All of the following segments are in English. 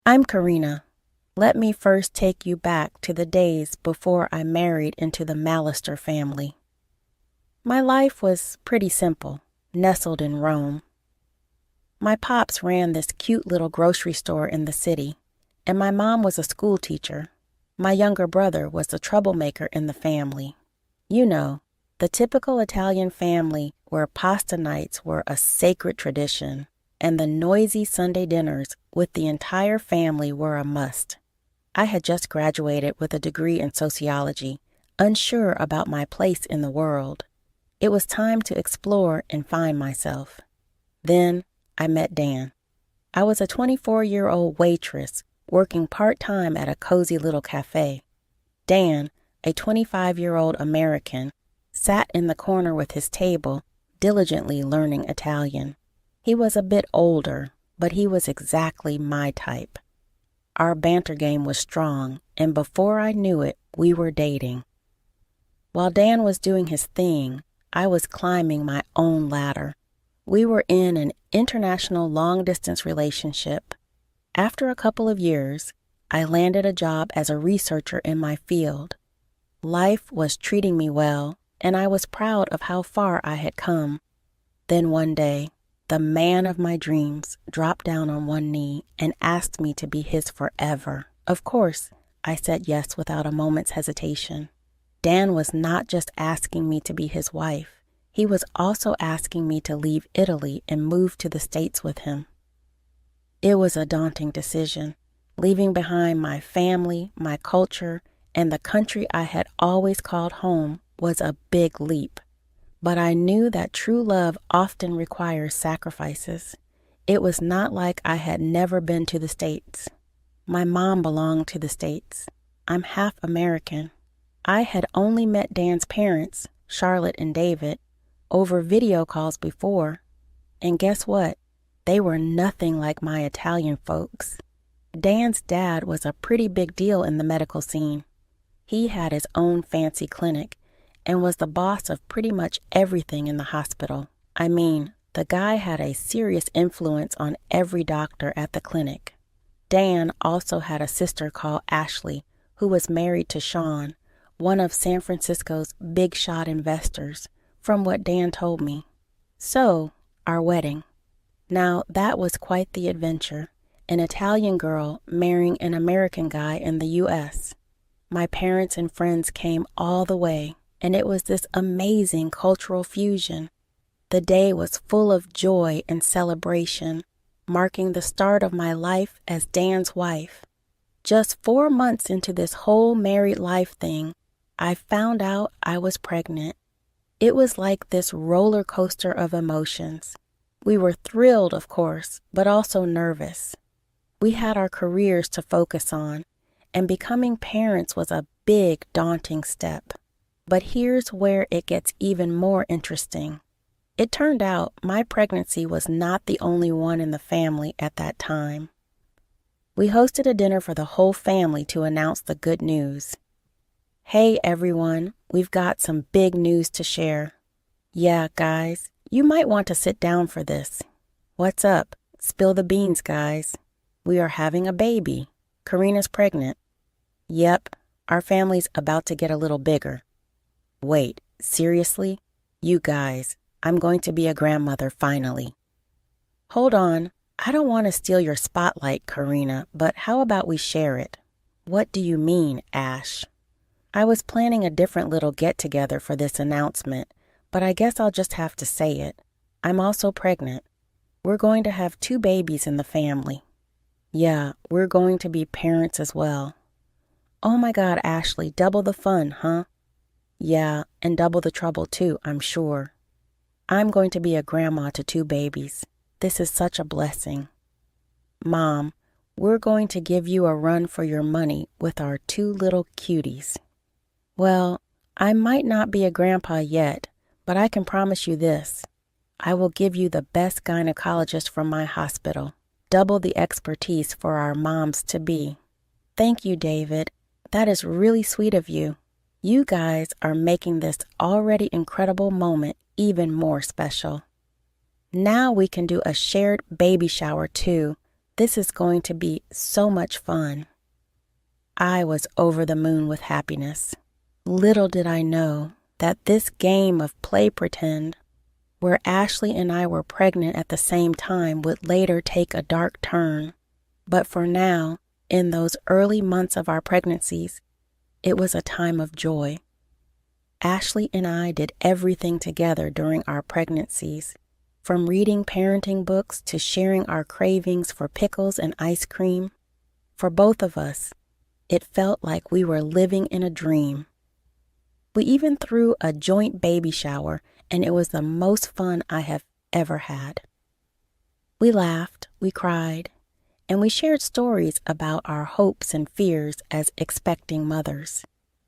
I'm Karina. Let me first take you back to the days before I married into the Mallister family. My life was pretty simple, nestled in Rome. My pops ran this cute little grocery store in the city, and my mom was a school teacher. My younger brother was the troublemaker in the family. You know, the typical Italian family where pasta nights were a sacred tradition, and the noisy Sunday dinners with the entire family were a must. I had just graduated with a degree in sociology, unsure about my place in the world. It was time to explore and find myself. Then I met Dan. I was a 24-year-old waitress working part-time at a cozy little cafe. Dan, a 25-year-old American, sat in the corner with his table, diligently learning Italian. He was a bit older, but he was exactly my type. Our banter game was strong, and before I knew it, we were dating. While Dan was doing his thing, I was climbing my own ladder. We were in an international long-distance relationship. After a couple of years, I landed a job as a researcher in my field. Life was treating me well, and I was proud of how far I had come. Then one day, the man of my dreams dropped down on one knee and asked me to be his forever. Of course, I said yes without a moment's hesitation. Dan was not just asking me to be his wife. He was also asking me to leave Italy and move to the States with him. It was a daunting decision, leaving behind my family, my culture, and the country I had always called home was a big leap. But I knew that true love often requires sacrifices. It was not like I had never been to the States. My mom belonged to the States. I'm half American. I had only met Dan's parents, Charlotte and David, over video calls before. And guess what? They were nothing like my Italian folks. Dan's dad was a pretty big deal in the medical scene. He had his own fancy clinic and was the boss of pretty much everything in the hospital. I mean, the guy had a serious influence on every doctor at the clinic. Dan also had a sister called Ashley, who was married to Sean, one of San Francisco's big shot investors, from what Dan told me. So, our wedding. Now, that was quite the adventure, an Italian girl marrying an American guy in the U.S. My parents and friends came all the way, and it was this amazing cultural fusion. The day was full of joy and celebration, marking the start of my life as Dan's wife. Just 4 months into this whole married life thing, I found out I was pregnant. It was like this roller coaster of emotions. We were thrilled, of course, but also nervous. We had our careers to focus on, and becoming parents was a big, daunting step. But here's where it gets even more interesting. It turned out my pregnancy was not the only one in the family at that time. We hosted a dinner for the whole family to announce the good news. Hey everyone, we've got some big news to share. Yeah, guys, you might want to sit down for this. What's up? Spill the beans, guys. We are having a baby. Karina's pregnant. Yep, our family's about to get a little bigger. Wait, seriously? You guys, I'm going to be a grandmother finally. Hold on, I don't want to steal your spotlight, Karina, but how about we share it? What do you mean, Ash? I was planning a different little get-together for this announcement, but I guess I'll just have to say it. I'm also pregnant. We're going to have 2 babies in the family. Yeah, we're going to be parents as well. Oh my God, Ashley, double the fun, huh? Yeah, and double the trouble too, I'm sure. I'm going to be a grandma to 2 babies. This is such a blessing. Mom, we're going to give you a run for your money with our 2 little cuties. Well, I might not be a grandpa yet, but I can promise you this. I will give you the best gynecologist from my hospital. Double the expertise for our moms-to-be. Thank you, David. That is really sweet of you. You guys are making this already incredible moment even more special. Now we can do a shared baby shower too, This is going to be so much fun. I was over the moon with happiness. Little did I know that this game of play pretend, where Ashley and I were pregnant at the same time, would later take a dark turn. But for now, in those early months of our pregnancies, it was a time of joy. Ashley and I did everything together during our pregnancies, from reading parenting books to sharing our cravings for pickles and ice cream. For both of us, it felt like we were living in a dream. We even threw a joint baby shower, and it was the most fun I have ever had. We laughed, we cried, and we shared stories about our hopes and fears as expecting mothers.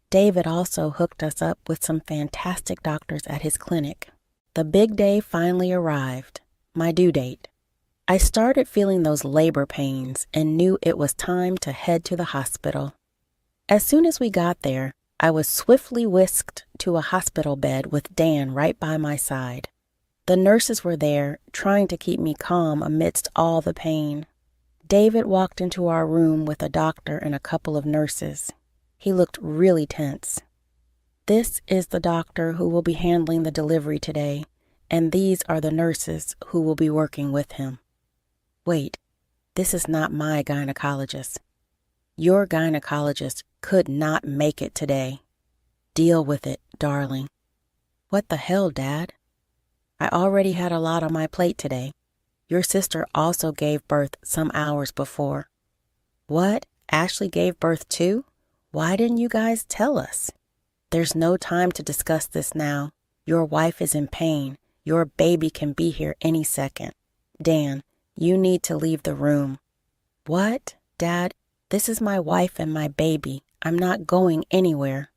David also hooked us up with some fantastic doctors at his clinic. The big day finally arrived, my due date. I started feeling those labor pains and knew it was time to head to the hospital. As soon as we got there, I was swiftly whisked to a hospital bed with Dan right by my side. The nurses were there, trying to keep me calm amidst all the pain. David walked into our room with a doctor and a couple of nurses. He looked really tense. This is the doctor who will be handling the delivery today, and these are the nurses who will be working with him. Wait, this is not my gynecologist. Your gynecologist could not make it today. Deal with it, darling. What the hell, Dad? I already had a lot on my plate today. Your sister also gave birth some hours before. What? Ashley gave birth too? Why didn't you guys tell us? There's no time to discuss this now. Your wife is in pain. Your baby can be here any second. Dan, you need to leave the room. What? Dad, this is my wife and my baby. I'm not going anywhere.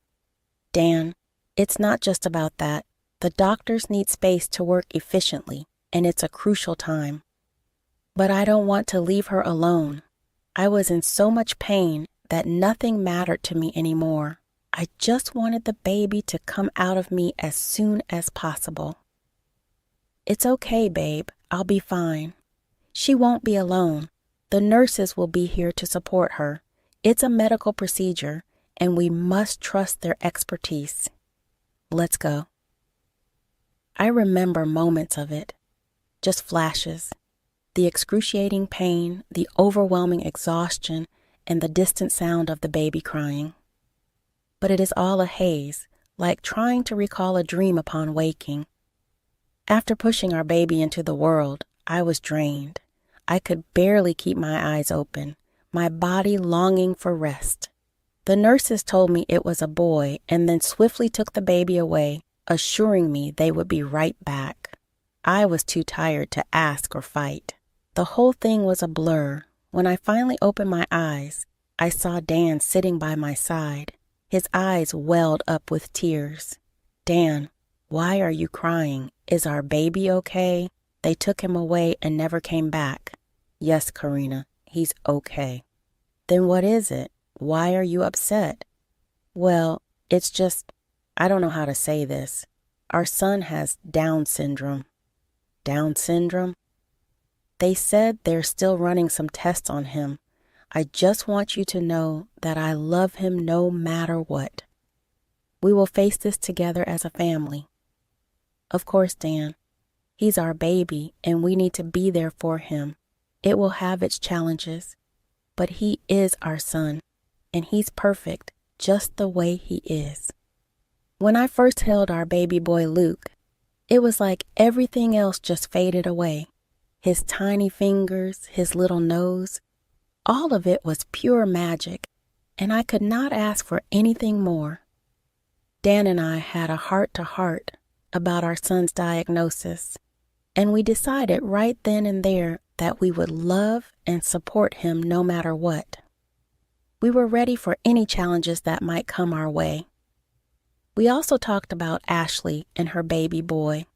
Dan, it's not just about that. The doctors need space to work efficiently, and it's a crucial time. But I don't want to leave her alone. I was in so much pain that nothing mattered to me anymore. I just wanted the baby to come out of me as soon as possible. It's okay, babe. I'll be fine. She won't be alone. The nurses will be here to support her. It's a medical procedure, and we must trust their expertise. Let's go. I remember moments of it, just flashes. The excruciating pain, the overwhelming exhaustion, and the distant sound of the baby crying. But it is all a haze, like trying to recall a dream upon waking. After pushing our baby into the world, I was drained. I could barely keep my eyes open, my body longing for rest. The nurses told me it was a boy and then swiftly took the baby away, assuring me they would be right back. I was too tired to ask or fight. The whole thing was a blur. When I finally opened my eyes, I saw Dan sitting by my side. His eyes welled up with tears. Dan, why are you crying? Is our baby okay? They took him away and never came back. Yes, Karina, he's okay. Then what is it? Why are you upset? Well, it's just, I don't know how to say this. Our son has Down syndrome. Down syndrome? They said they're still running some tests on him. I just want you to know that I love him no matter what. We will face this together as a family. Of course, Dan, he's our baby and we need to be there for him. It will have its challenges, but he is our son and he's perfect just the way he is. When I first held our baby boy Luke, it was like everything else just faded away. His tiny fingers, his little nose, all of it was pure magic, and I could not ask for anything more. Dan and I had a heart-to-heart about our son's diagnosis, and we decided right then and there that we would love and support him no matter what. We were ready for any challenges that might come our way. We also talked about Ashley and her baby boy,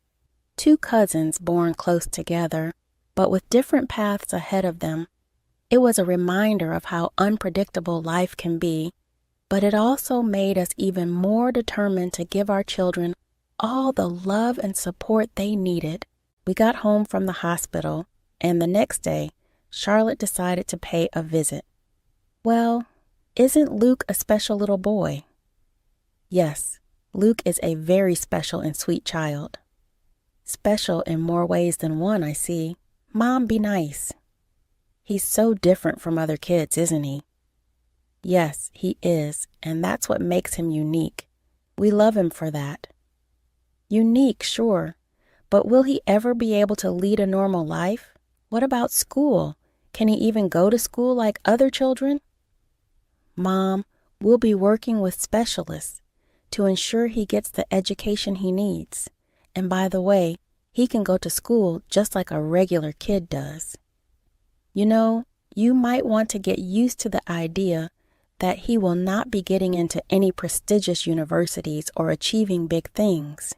2 cousins born close together, but with different paths ahead of them. It was a reminder of how unpredictable life can be, but it also made us even more determined to give our children all the love and support they needed. We got home from the hospital, and the next day, Charlotte decided to pay a visit. Well, isn't Luke a special little boy? Yes, Luke is a very special and sweet child. Special in more ways than one, I see. Mom, be nice. He's so different from other kids, isn't he? Yes, he is, and that's what makes him unique. We love him for that. Unique, sure, but will he ever be able to lead a normal life? What about school? Can he even go to school like other children? Mom, we'll be working with specialists to ensure he gets the education he needs. And by the way, he can go to school just like a regular kid does. You know, you might want to get used to the idea that he will not be getting into any prestigious universities or achieving big things.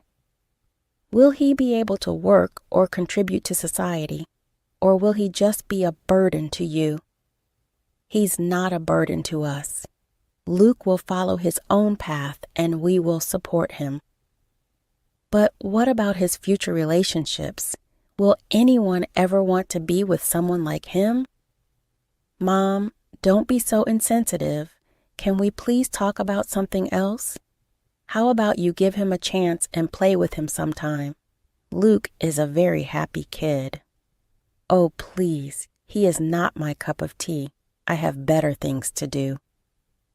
Will he be able to work or contribute to society, or will he just be a burden to you? He's not a burden to us. Luke will follow his own path and we will support him. But what about his future relationships? Will anyone ever want to be with someone like him? Mom, don't be so insensitive. Can we please talk about something else? How about you give him a chance and play with him sometime? Luke is a very happy kid. Oh, please, he is not my cup of tea. I have better things to do.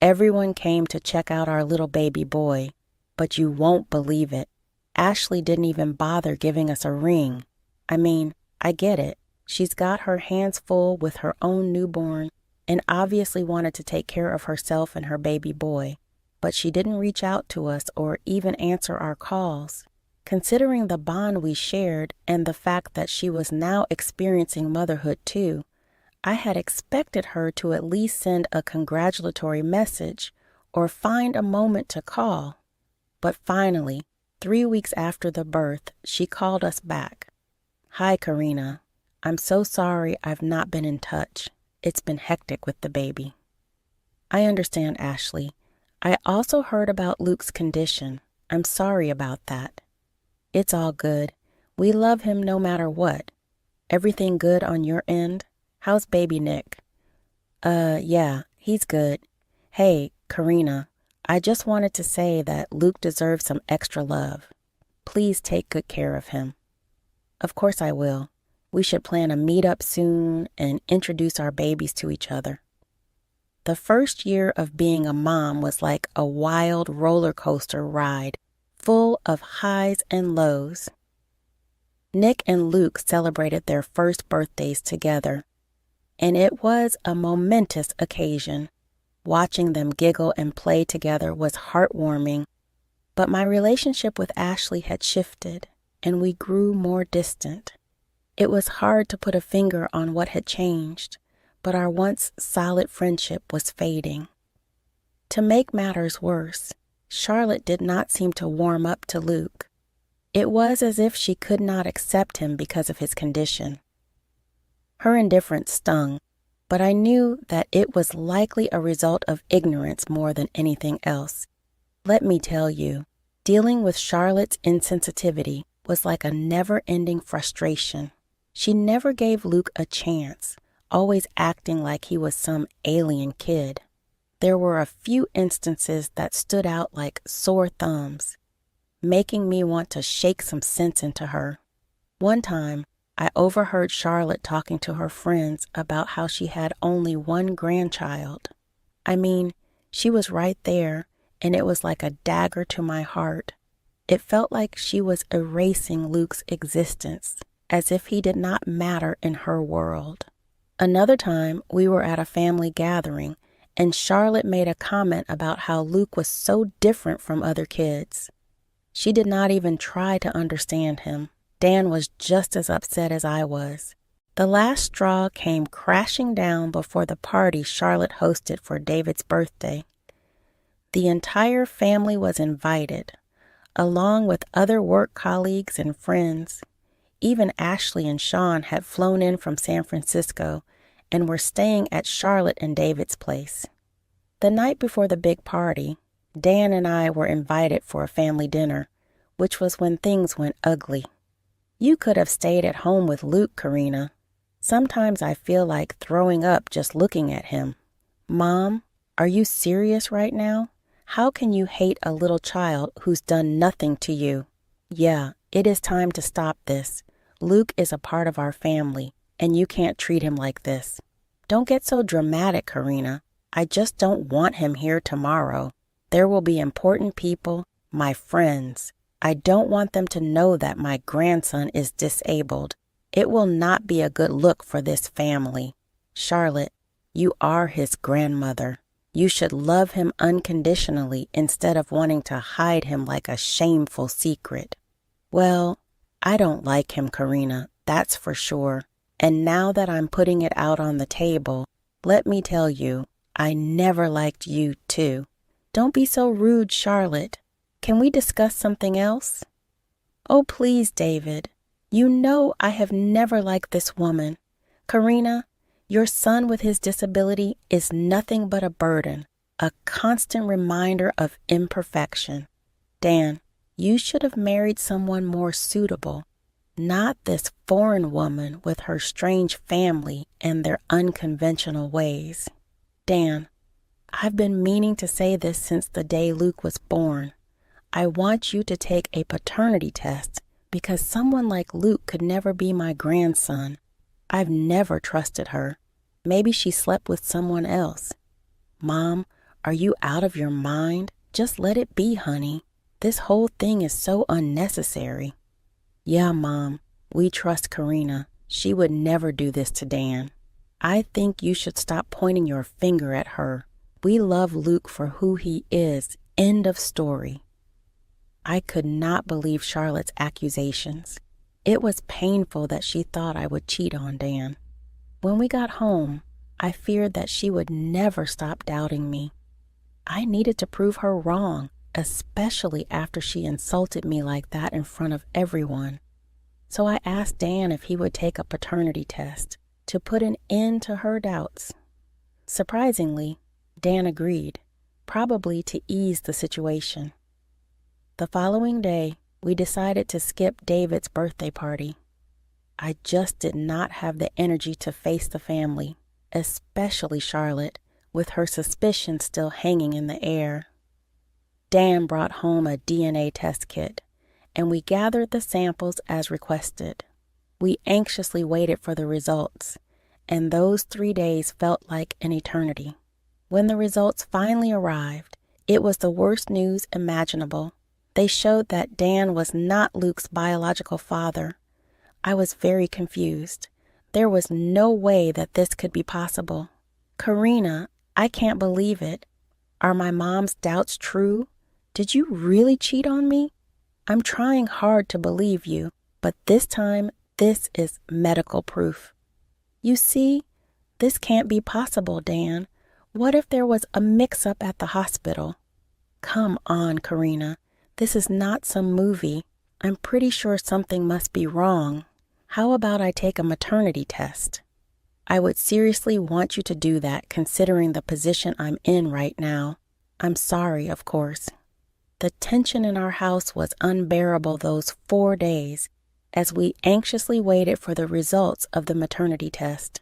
Everyone came to check out our little baby boy, but you won't believe it. Ashley didn't even bother giving us a ring. I mean, I get it. She's got her hands full with her own newborn and obviously wanted to take care of herself and her baby boy, but she didn't reach out to us or even answer our calls. Considering the bond we shared and the fact that she was now experiencing motherhood too, I had expected her to at least send a congratulatory message or find a moment to call. But finally, 3 weeks after the birth, she called us back. Hi, Karina. I'm so sorry I've not been in touch. It's been hectic with the baby. I understand, Ashley. I also heard about Luke's condition. I'm sorry about that. It's all good. We love him no matter what. Everything good on your end? How's baby Nick? Yeah, he's good. Hey, Karina, I just wanted to say that Luke deserves some extra love. Please take good care of him. Of course I will. We should plan a meetup soon and introduce our babies to each other. The first year of being a mom was like a wild roller coaster ride, full of highs and lows. Nick and Luke celebrated their first birthdays together, and it was a momentous occasion. Watching them giggle and play together was heartwarming, but my relationship with Ashley had shifted, and we grew more distant. It was hard to put a finger on what had changed, but our once solid friendship was fading. To make matters worse, Charlotte did not seem to warm up to Luke. It was as if she could not accept him because of his condition. Her indifference stung, but I knew that it was likely a result of ignorance more than anything else. Let me tell you, dealing with Charlotte's insensitivity was like a never-ending frustration. She never gave Luke a chance, always acting like he was some alien kid. There were a few instances that stood out like sore thumbs, making me want to shake some sense into her. One time, I overheard Charlotte talking to her friends about how she had only one grandchild. I mean, she was right there, and it was like a dagger to my heart. It felt like she was erasing Luke's existence, as if he did not matter in her world. Another time, we were at a family gathering, and Charlotte made a comment about how Luke was so different from other kids. She did not even try to understand him. Dan was just as upset as I was. The last straw came crashing down before the party Charlotte hosted for David's birthday. The entire family was invited, along with other work colleagues and friends. Even Ashley and Sean had flown in from San Francisco and were staying at Charlotte and David's place. The night before the big party, Dan and I were invited for a family dinner, which was when things went ugly. You could have stayed at home with Luke, Karina. Sometimes I feel like throwing up just looking at him. Mom, are you serious right now? How can you hate a little child who's done nothing to you? Yeah, it is time to stop this. Luke is a part of our family, and you can't treat him like this. Don't get so dramatic, Karina. I just don't want him here tomorrow. There will be important people, my friends. I don't want them to know that my grandson is disabled. It will not be a good look for this family. Charlotte, you are his grandmother. You should love him unconditionally instead of wanting to hide him like a shameful secret. Well, I don't like him, Karina, that's for sure. And now that I'm putting it out on the table, let me tell you, I never liked you too. Don't be so rude, Charlotte. Can we discuss something else? Oh, please, David. You know I have never liked this woman. Karina, your son with his disability is nothing but a burden, a constant reminder of imperfection. Dan, you should have married someone more suitable, not this foreign woman with her strange family and their unconventional ways. Dan, I've been meaning to say this since the day Luke was born. I want you to take a paternity test because someone like Luke could never be my grandson. I've never trusted her. Maybe she slept with someone else. Mom, are you out of your mind? Just let it be, honey. This whole thing is so unnecessary. Yeah, Mom, we trust Karina. She would never do this to Dan. I think you should stop pointing your finger at her. We love Luke for who he is. End of story. I could not believe Charlotte's accusations. It was painful that she thought I would cheat on Dan. When we got home, I feared that she would never stop doubting me. I needed to prove her wrong, especially after she insulted me like that in front of everyone. So I asked Dan if he would take a paternity test to put an end to her doubts. Surprisingly, Dan agreed, probably to ease the situation. The following day, we decided to skip David's birthday party. I just did not have the energy to face the family, especially Charlotte, with her suspicions still hanging in the air. Dan brought home a DNA test kit, and we gathered the samples as requested. We anxiously waited for the results, and those 3 days felt like an eternity. When the results finally arrived, it was the worst news imaginable. They showed that Dan was not Luke's biological father. I was very confused. There was no way that this could be possible. Karina, I can't believe it. Are my mom's doubts true? Did you really cheat on me? I'm trying hard to believe you, but this time, this is medical proof. You see, this can't be possible, Dan. What if there was a mix-up at the hospital? Come on, Karina. This is not some movie. I'm pretty sure something must be wrong. How about I take a maternity test? I would seriously want you to do that considering the position I'm in right now. I'm sorry, of course. The tension in our house was unbearable those 4 days as we anxiously waited for the results of the maternity test.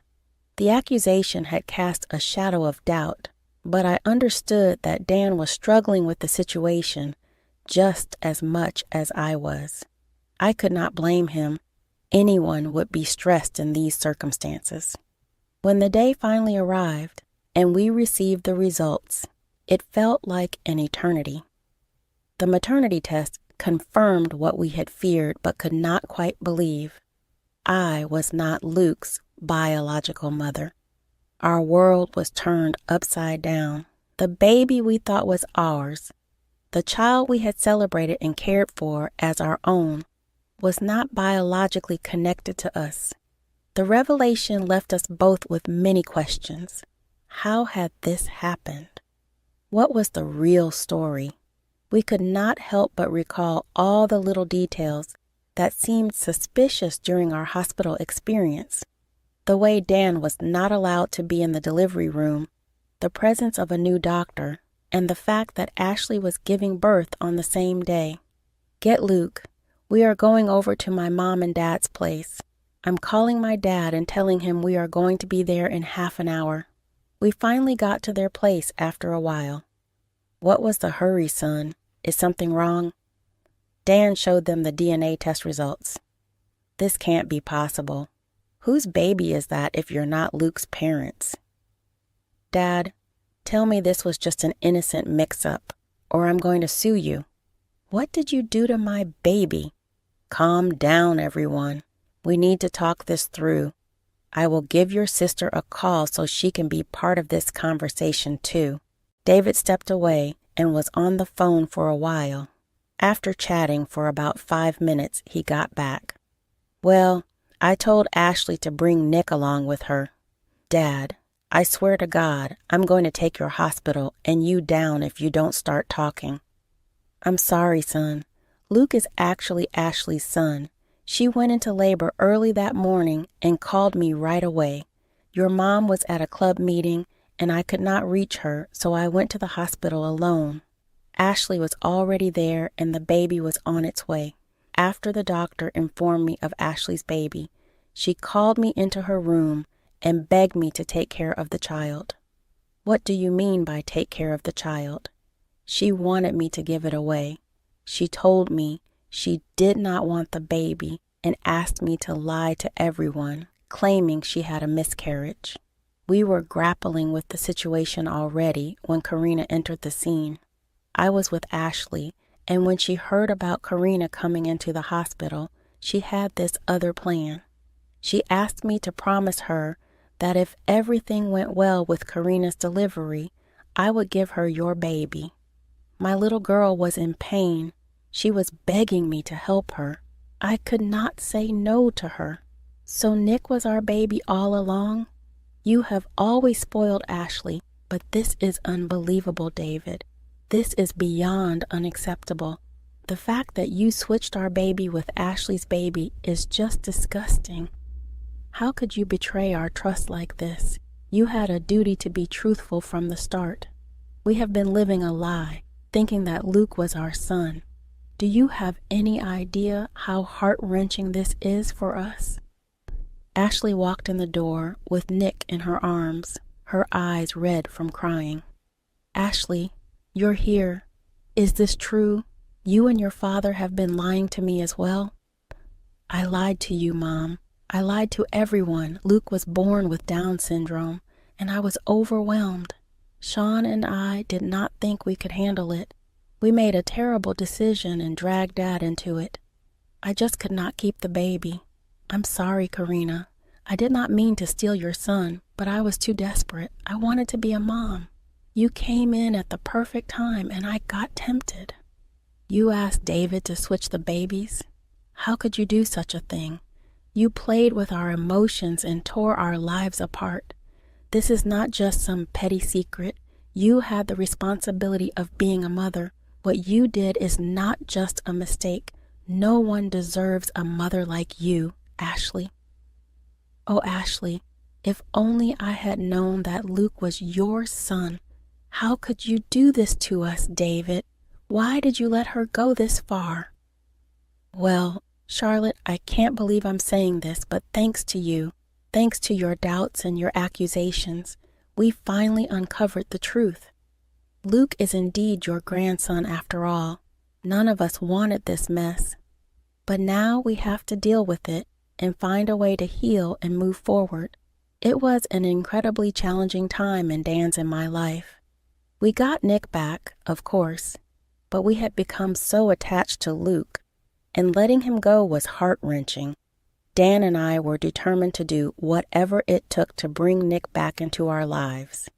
The accusation had cast a shadow of doubt, but I understood that Dan was struggling with the situation just as much as I was. I could not blame him. Anyone would be stressed in these circumstances. When the day finally arrived and we received the results, it felt like an eternity. The maternity test confirmed what we had feared but could not quite believe. I was not Luke's biological mother. Our world was turned upside down. The baby we thought was ours, the child we had celebrated and cared for as our own, was not biologically connected to us. The revelation left us both with many questions. How had this happened? What was the real story? We could not help but recall all the little details that seemed suspicious during our hospital experience. The way Dan was not allowed to be in the delivery room, the presence of a new doctor, and the fact that Ashley was giving birth on the same day. Get Luke. We are going over to my mom and dad's place. I'm calling my dad and telling him we are going to be there in half an hour. We finally got to their place after a while. What was the hurry, son? Is something wrong? Dan showed them the DNA test results. This can't be possible. Whose baby is that if you're not Luke's parents? Dad, tell me this was just an innocent mix-up, or I'm going to sue you. What did you do to my baby? Calm down, everyone. We need to talk this through. I will give your sister a call so she can be part of this conversation too. David stepped away and was on the phone for a while. After chatting for about 5 minutes, he got back. Well, I told Ashley to bring Nick along with her. Dad, I swear to God, I'm going to take your hospital and you down if you don't start talking. I'm sorry, son. Luke is actually Ashley's son. She went into labor early that morning and called me right away. Your mom was at a club meeting and I could not reach her, so I went to the hospital alone. Ashley was already there and the baby was on its way. After the doctor informed me of Ashley's baby, she called me into her room and begged me to take care of the child. What do you mean by take care of the child? She wanted me to give it away. She told me she did not want the baby and asked me to lie to everyone, claiming she had a miscarriage. We were grappling with the situation already when Karina entered the scene. I was with Ashley, and when she heard about Karina coming into the hospital, she had this other plan. She asked me to promise her that if everything went well with Karina's delivery, I would give her your baby. My little girl was in pain. She was begging me to help her. I could not say no to her. So Nick was our baby all along? You have always spoiled Ashley, but this is unbelievable, David. This is beyond unacceptable. The fact that you switched our baby with Ashley's baby is just disgusting. How could you betray our trust like this? You had a duty to be truthful from the start. We have been living a lie, thinking that Luke was our son. Do you have any idea how heart-wrenching this is for us? Ashley walked in the door with Nick in her arms, her eyes red from crying. Ashley, you're here. Is this true? You and your father have been lying to me as well? I lied to you, Mom. I lied to everyone. Luke was born with Down syndrome, and I was overwhelmed. Sean and I did not think we could handle it. We made a terrible decision and dragged Dad into it. I just could not keep the baby. I'm sorry, Karina. I did not mean to steal your son, but I was too desperate. I wanted to be a mom. You came in at the perfect time, and I got tempted. You asked David to switch the babies? How could you do such a thing? You played with our emotions and tore our lives apart. This is not just some petty secret. You had the responsibility of being a mother. What you did is not just a mistake. No one deserves a mother like you, Ashley. Oh, Ashley, if only I had known that Luke was your son. How could you do this to us, David? Why did you let her go this far? Well, Charlotte, I can't believe I'm saying this, but thanks to you, thanks to your doubts and your accusations, we finally uncovered the truth. Luke is indeed your grandson after all. None of us wanted this mess. But now we have to deal with it and find a way to heal and move forward. It was an incredibly challenging time in Dan's and my life. We got Nick back, of course, but we had become so attached to Luke, and letting him go was heart-wrenching. Dan and I were determined to do whatever it took to bring Nick back into our lives.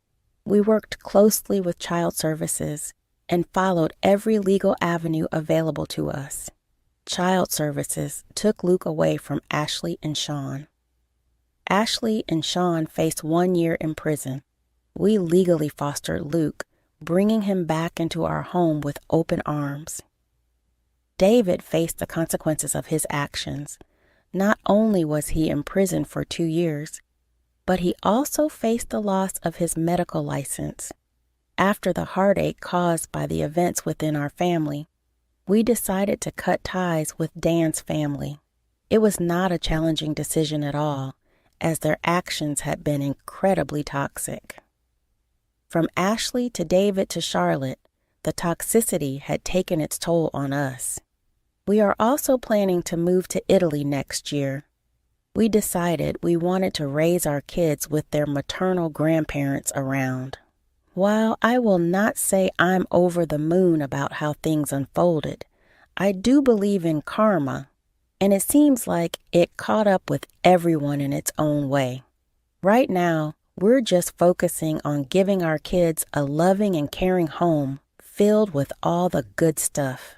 We worked closely with child services and followed every legal avenue available to us. Child services took Luke away from Ashley and Sean. Ashley and Sean faced 1 year in prison. We legally fostered Luke, bringing him back into our home with open arms. David faced the consequences of his actions. Not only was he in prison for 2 years, but he also faced the loss of his medical license. After the heartache caused by the events within our family, we decided to cut ties with Dan's family. It was not a challenging decision at all, as their actions had been incredibly toxic. From Ashley to David to Charlotte, the toxicity had taken its toll on us. We are also planning to move to Italy next year. We decided we wanted to raise our kids with their maternal grandparents around. While I will not say I'm over the moon about how things unfolded, I do believe in karma, and it seems like it caught up with everyone in its own way. Right now, we're just focusing on giving our kids a loving and caring home filled with all the good stuff.